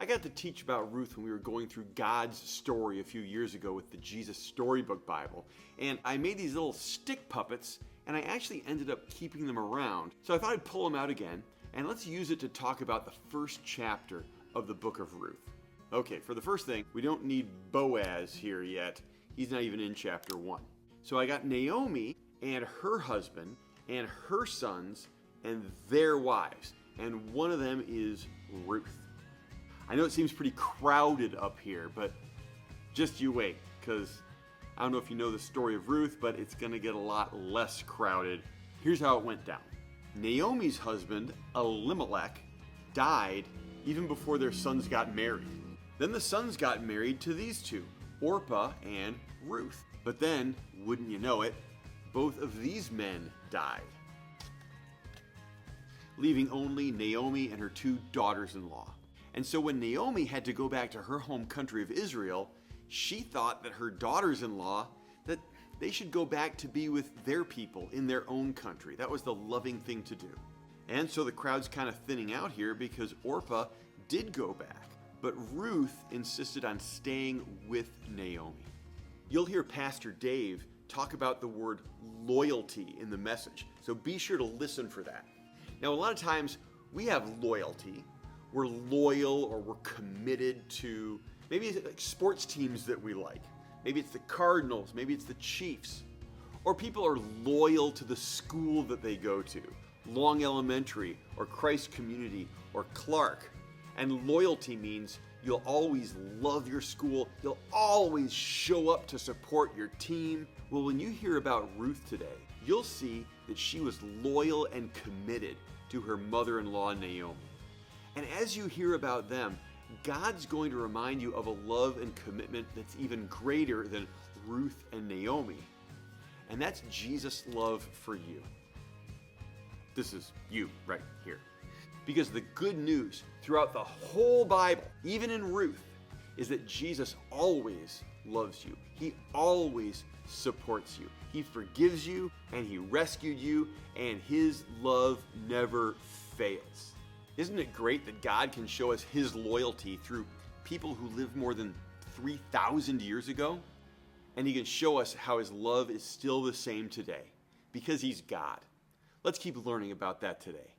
I got to teach about Ruth when we were going through God's story a few years ago with the Jesus Storybook Bible. And I made these little stick puppets, and I actually ended up keeping them around. So I thought I'd pull them out again, and let's use it to talk about the first chapter of the book of Ruth. Okay, for the first thing, we don't need Boaz here yet. He's not even in chapter 1. So I got Naomi and her husband and her sons and their wives. And one of them is Ruth. I know it seems pretty crowded up here, but just you wait, because I don't know if you know the story of Ruth, but it's going to get a lot less crowded. Here's how it went down. Naomi's husband, Elimelech, died even before their sons got married. Then the sons got married to these two, Orpah and Ruth. But then, wouldn't you know it, both of these men died, leaving only Naomi and her two daughters-in-law. And so when Naomi had to go back to her home country of Israel, she thought that her daughters-in-law, that they should go back to be with their people in their own country. That was the loving thing to do. And so the crowd's kind of thinning out here because Orpah did go back, but Ruth insisted on staying with Naomi. You'll hear Pastor Dave talk about the word loyalty in the message, so be sure to listen for that. Now, a lot of times we have loyalty. We're loyal or we're committed to maybe it's like sports teams that we like. Maybe it's the Cardinals, maybe it's the Chiefs. Or people are loyal to the school that they go to, Long Elementary or Christ Community or Clark. And loyalty means you'll always love your school, you'll always show up to support your team. Well, when you hear about Ruth today, you'll see that she was loyal and committed to her mother-in-law Naomi. And as you hear about them, God's going to remind you of a love and commitment that's even greater than Ruth and Naomi. And that's Jesus' love for you. This is you right here. Because the good news throughout the whole Bible, even in Ruth, is that Jesus always loves you. He always supports you. He forgives you and he rescued you, and his love never fails. Isn't it great that God can show us his loyalty through people who lived more than 3,000 years ago? And he can show us how his love is still the same today because he's God. Let's keep learning about that today.